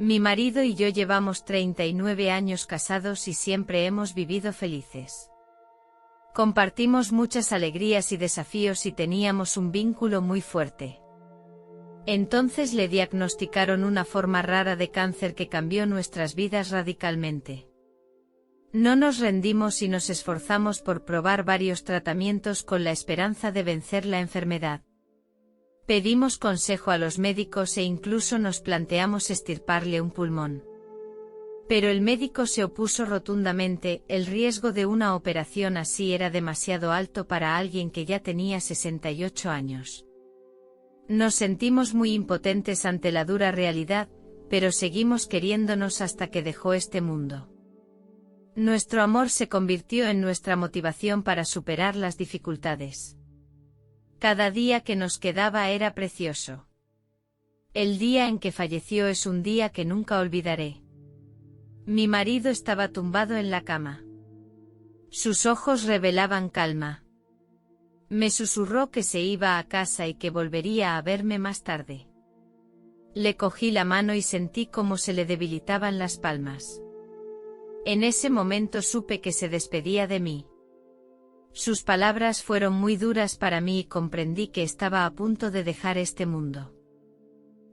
Mi marido y yo llevamos 39 años casados y siempre hemos vivido felices. Compartimos muchas alegrías y desafíos y teníamos un vínculo muy fuerte. Entonces le diagnosticaron una forma rara de cáncer que cambió nuestras vidas radicalmente. No nos rendimos y nos esforzamos por probar varios tratamientos con la esperanza de vencer la enfermedad. Pedimos consejo a los médicos e incluso nos planteamos extirparle un pulmón. Pero el médico se opuso rotundamente, el riesgo de una operación así era demasiado alto para alguien que ya tenía 68 años. Nos sentimos muy impotentes ante la dura realidad, pero seguimos queriéndonos hasta que dejó este mundo. Nuestro amor se convirtió en nuestra motivación para superar las dificultades. Cada día que nos quedaba era precioso. El día en que falleció es un día que nunca olvidaré. Mi marido estaba tumbado en la cama. Sus ojos revelaban calma. Me susurró que se iba a casa y que volvería a verme más tarde. Le cogí la mano y sentí cómo se le debilitaban las palmas. En ese momento supe que se despedía de mí. Sus palabras fueron muy duras para mí y comprendí que estaba a punto de dejar este mundo.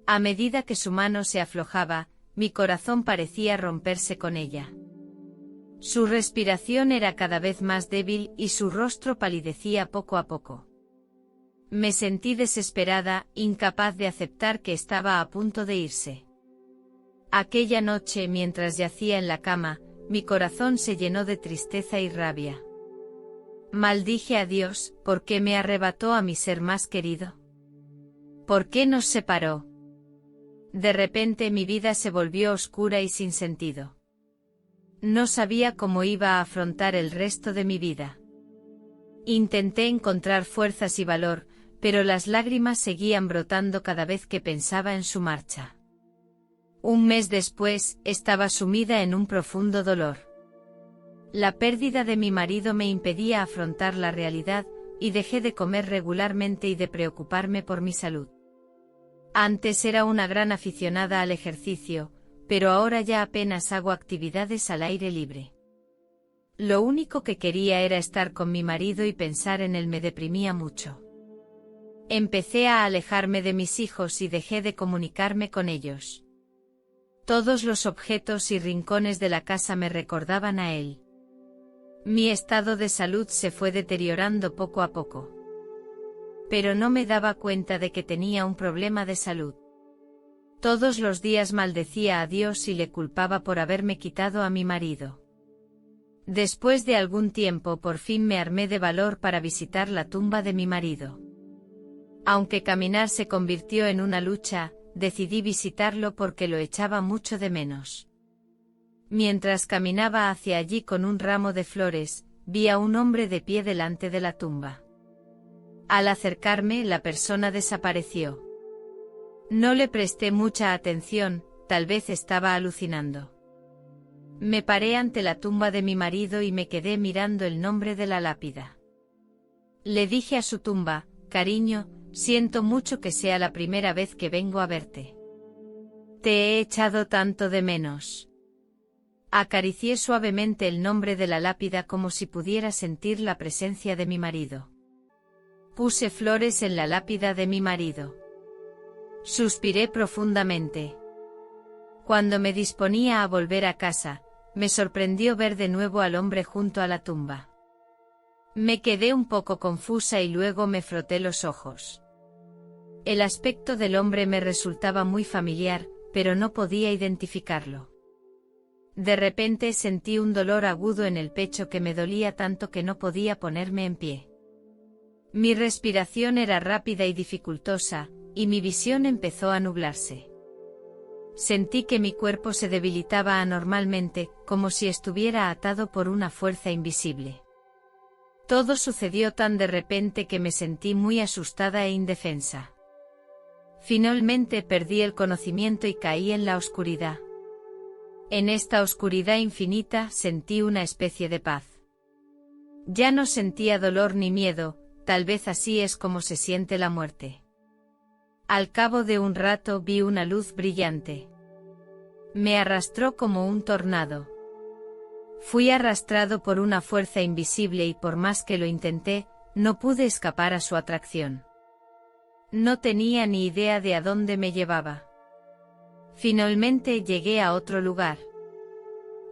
A medida que su mano se aflojaba, mi corazón parecía romperse con ella. Su respiración era cada vez más débil y su rostro palidecía poco a poco. Me sentí desesperada, incapaz de aceptar que estaba a punto de irse. Aquella noche, mientras yacía en la cama, mi corazón se llenó de tristeza y rabia. Maldije a Dios, ¿por qué me arrebató a mi ser más querido? ¿Por qué nos separó? De repente mi vida se volvió oscura y sin sentido. No sabía cómo iba a afrontar el resto de mi vida. Intenté encontrar fuerzas y valor, pero las lágrimas seguían brotando cada vez que pensaba en su marcha. Un mes después, estaba sumida en un profundo dolor. La pérdida de mi marido me impedía afrontar la realidad, y dejé de comer regularmente y de preocuparme por mi salud. Antes era una gran aficionada al ejercicio, pero ahora ya apenas hago actividades al aire libre. Lo único que quería era estar con mi marido y pensar en él me deprimía mucho. Empecé a alejarme de mis hijos y dejé de comunicarme con ellos. Todos los objetos y rincones de la casa me recordaban a él. Mi estado de salud se fue deteriorando poco a poco. Pero no me daba cuenta de que tenía un problema de salud. Todos los días maldecía a Dios y le culpaba por haberme quitado a mi marido. Después de algún tiempo por fin me armé de valor para visitar la tumba de mi marido. Aunque caminar se convirtió en una lucha, decidí visitarlo porque lo echaba mucho de menos. Mientras caminaba hacia allí con un ramo de flores, vi a un hombre de pie delante de la tumba. Al acercarme, la persona desapareció. No le presté mucha atención, tal vez estaba alucinando. Me paré ante la tumba de mi marido y me quedé mirando el nombre de la lápida. Le dije a su tumba, cariño, siento mucho que sea la primera vez que vengo a verte. Te he echado tanto de menos. Acaricié suavemente el nombre de la lápida como si pudiera sentir la presencia de mi marido. Puse flores en la lápida de mi marido. Suspiré profundamente. Cuando me disponía a volver a casa, me sorprendió ver de nuevo al hombre junto a la tumba. Me quedé un poco confusa y luego me froté los ojos. El aspecto del hombre me resultaba muy familiar, pero no podía identificarlo. De repente sentí un dolor agudo en el pecho que me dolía tanto que no podía ponerme en pie. Mi respiración era rápida y dificultosa, y mi visión empezó a nublarse. Sentí que mi cuerpo se debilitaba anormalmente, como si estuviera atado por una fuerza invisible. Todo sucedió tan de repente que me sentí muy asustada e indefensa. Finalmente perdí el conocimiento y caí en la oscuridad. En esta oscuridad infinita sentí una especie de paz. Ya no sentía dolor ni miedo, tal vez así es como se siente la muerte. Al cabo de un rato vi una luz brillante. Me arrastró como un tornado. Fui arrastrado por una fuerza invisible y por más que lo intenté, no pude escapar a su atracción. No tenía ni idea de a dónde me llevaba. Finalmente llegué a otro lugar.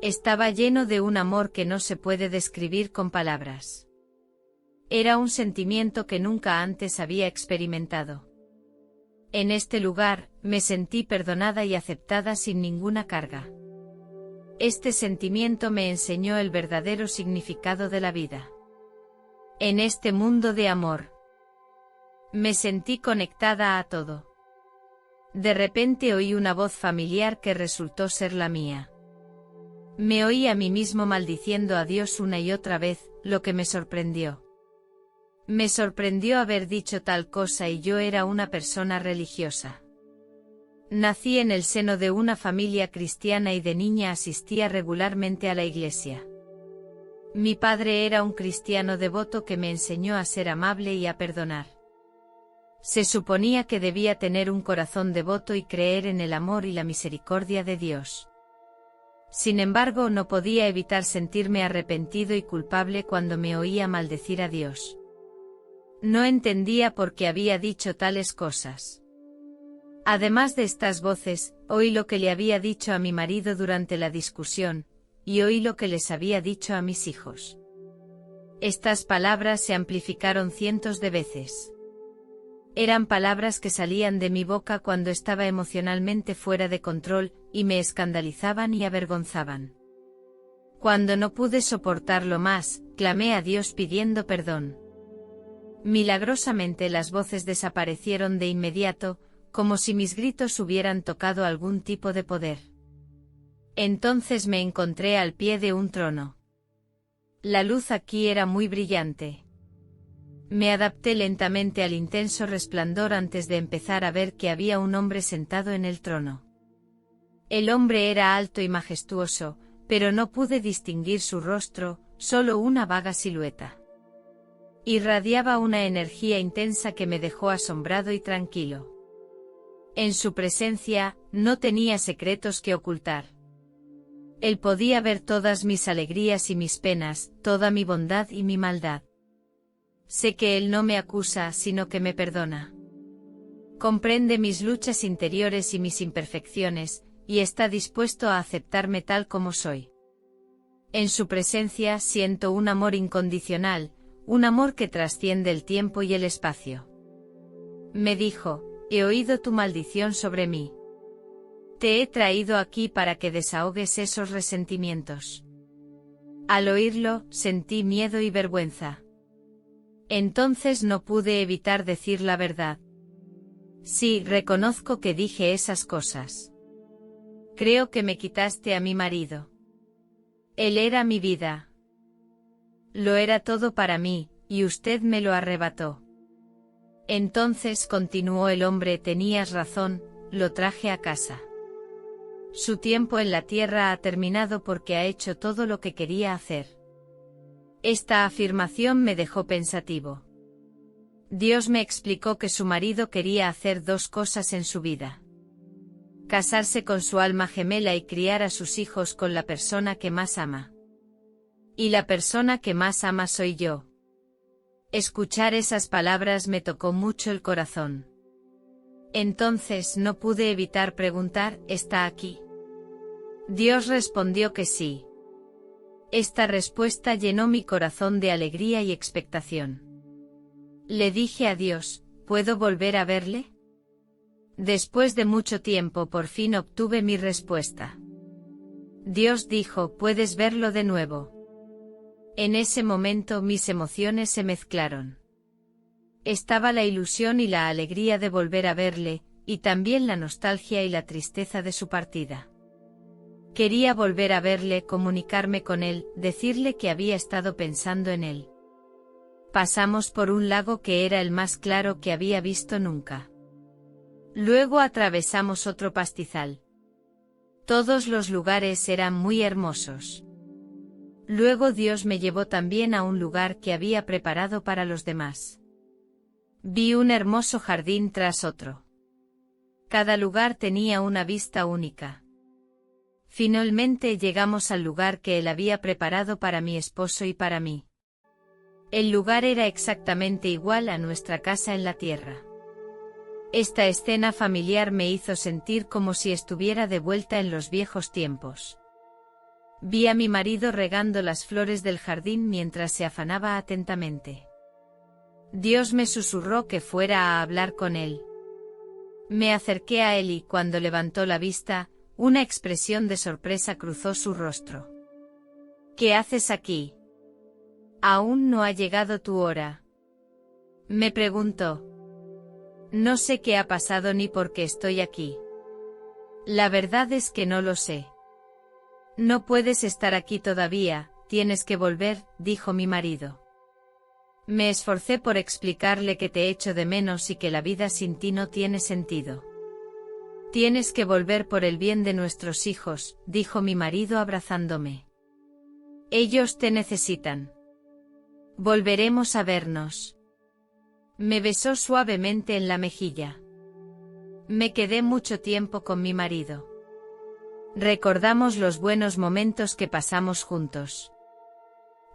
Estaba lleno de un amor que no se puede describir con palabras. Era un sentimiento que nunca antes había experimentado. En este lugar, me sentí perdonada y aceptada sin ninguna carga. Este sentimiento me enseñó el verdadero significado de la vida. En este mundo de amor, me sentí conectada a todo. De repente oí una voz familiar que resultó ser la mía. Me oí a mí mismo maldiciendo a Dios una y otra vez, lo que me sorprendió. Me sorprendió haber dicho tal cosa y yo era una persona religiosa. Nací en el seno de una familia cristiana y de niña asistía regularmente a la iglesia. Mi padre era un cristiano devoto que me enseñó a ser amable y a perdonar. Se suponía que debía tener un corazón devoto y creer en el amor y la misericordia de Dios. Sin embargo, no podía evitar sentirme arrepentido y culpable cuando me oía maldecir a Dios. No entendía por qué había dicho tales cosas. Además de estas voces, oí lo que le había dicho a mi marido durante la discusión, y oí lo que les había dicho a mis hijos. Estas palabras se amplificaron cientos de veces. Eran palabras que salían de mi boca cuando estaba emocionalmente fuera de control, y me escandalizaban y avergonzaban. Cuando no pude soportarlo más, clamé a Dios pidiendo perdón. Milagrosamente las voces desaparecieron de inmediato, como si mis gritos hubieran tocado algún tipo de poder. Entonces me encontré al pie de un trono. La luz aquí era muy brillante. Me adapté lentamente al intenso resplandor antes de empezar a ver que había un hombre sentado en el trono. El hombre era alto y majestuoso, pero no pude distinguir su rostro, solo una vaga silueta. Irradiaba una energía intensa que me dejó asombrado y tranquilo. En su presencia, no tenía secretos que ocultar. Él podía ver todas mis alegrías y mis penas, toda mi bondad y mi maldad. Sé que Él no me acusa, sino que me perdona. Comprende mis luchas interiores y mis imperfecciones, y está dispuesto a aceptarme tal como soy. En su presencia siento un amor incondicional, un amor que trasciende el tiempo y el espacio. Me dijo: he oído tu maldición sobre mí. Te he traído aquí para que desahogues esos resentimientos. Al oírlo, sentí miedo y vergüenza. Entonces no pude evitar decir la verdad. Sí, reconozco que dije esas cosas. Creo que me quitaste a mi marido. Él era mi vida. Lo era todo para mí, y usted me lo arrebató. Entonces continuó el hombre: tenías razón, lo traje a casa. Su tiempo en la tierra ha terminado porque ha hecho todo lo que quería hacer. Esta afirmación me dejó pensativo. Dios me explicó que su marido quería hacer dos cosas en su vida: casarse con su alma gemela y criar a sus hijos con la persona que más ama. Y la persona que más ama soy yo. Escuchar esas palabras me tocó mucho el corazón. Entonces no pude evitar preguntar: ¿está aquí? Dios respondió que sí. Esta respuesta llenó mi corazón de alegría y expectación. Le dije a Dios: ¿puedo volver a verle? Después de mucho tiempo por fin obtuve mi respuesta. Dios dijo: puedes verlo de nuevo. En ese momento mis emociones se mezclaron. Estaba la ilusión y la alegría de volver a verle, y también la nostalgia y la tristeza de su partida. Quería volver a verle, comunicarme con él, decirle que había estado pensando en él. Pasamos por un lago que era el más claro que había visto nunca. Luego atravesamos otro pastizal. Todos los lugares eran muy hermosos. Luego Dios me llevó también a un lugar que había preparado para los demás. Vi un hermoso jardín tras otro. Cada lugar tenía una vista única. Finalmente llegamos al lugar que él había preparado para mi esposo y para mí. El lugar era exactamente igual a nuestra casa en la tierra. Esta escena familiar me hizo sentir como si estuviera de vuelta en los viejos tiempos. Vi a mi marido regando las flores del jardín mientras se afanaba atentamente. Dios me susurró que fuera a hablar con él. Me acerqué a él y cuando levantó la vista, una expresión de sorpresa cruzó su rostro. ¿Qué haces aquí? Aún no ha llegado tu hora. Me preguntó. No sé qué ha pasado ni por qué estoy aquí. La verdad es que no lo sé. No puedes estar aquí todavía, tienes que volver, dijo mi marido. Me esforcé por explicarle que te echo de menos y que la vida sin ti no tiene sentido. Tienes que volver por el bien de nuestros hijos, dijo mi marido abrazándome. Ellos te necesitan. Volveremos a vernos. Me besó suavemente en la mejilla. Me quedé mucho tiempo con mi marido. Recordamos los buenos momentos que pasamos juntos.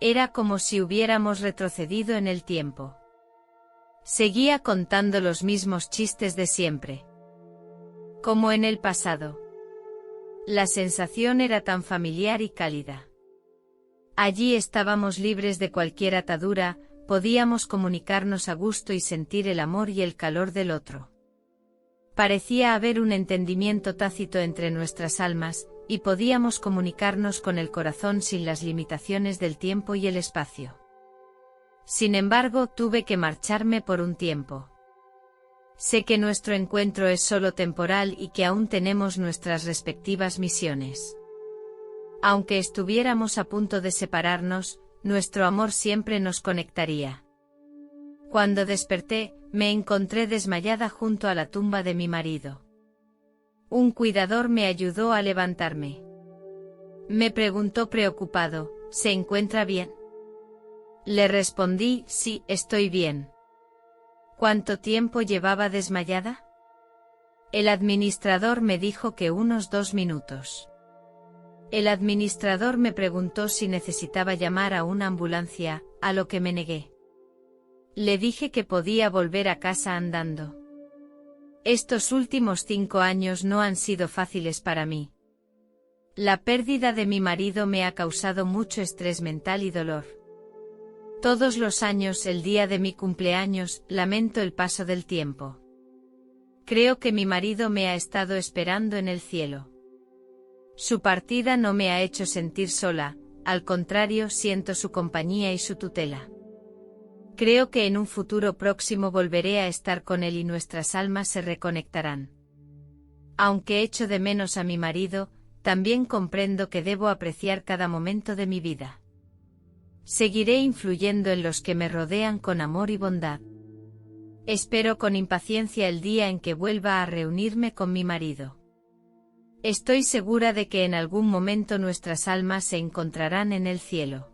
Era como si hubiéramos retrocedido en el tiempo. Seguía contando los mismos chistes de siempre. Como en el pasado. La sensación era tan familiar y cálida. Allí estábamos libres de cualquier atadura, podíamos comunicarnos a gusto y sentir el amor y el calor del otro. Parecía haber un entendimiento tácito entre nuestras almas, y podíamos comunicarnos con el corazón sin las limitaciones del tiempo y el espacio. Sin embargo, tuve que marcharme por un tiempo. Sé que nuestro encuentro es solo temporal y que aún tenemos nuestras respectivas misiones. Aunque estuviéramos a punto de separarnos, nuestro amor siempre nos conectaría. Cuando desperté, me encontré desmayada junto a la tumba de mi marido. Un cuidador me ayudó a levantarme. Me preguntó preocupado, ¿se encuentra bien? Le respondí, sí, estoy bien. ¿Cuánto tiempo llevaba desmayada? El administrador me dijo que unos 2 minutos. El administrador me preguntó si necesitaba llamar a una ambulancia, a lo que me negué. Le dije que podía volver a casa andando. Estos últimos 5 años no han sido fáciles para mí. La pérdida de mi marido me ha causado mucho estrés mental y dolor. Todos los años, el día de mi cumpleaños, lamento el paso del tiempo. Creo que mi marido me ha estado esperando en el cielo. Su partida no me ha hecho sentir sola, al contrario, siento su compañía y su tutela. Creo que en un futuro próximo volveré a estar con él y nuestras almas se reconectarán. Aunque echo de menos a mi marido, también comprendo que debo apreciar cada momento de mi vida. Seguiré influyendo en los que me rodean con amor y bondad. Espero con impaciencia el día en que vuelva a reunirme con mi marido. Estoy segura de que en algún momento nuestras almas se encontrarán en el cielo.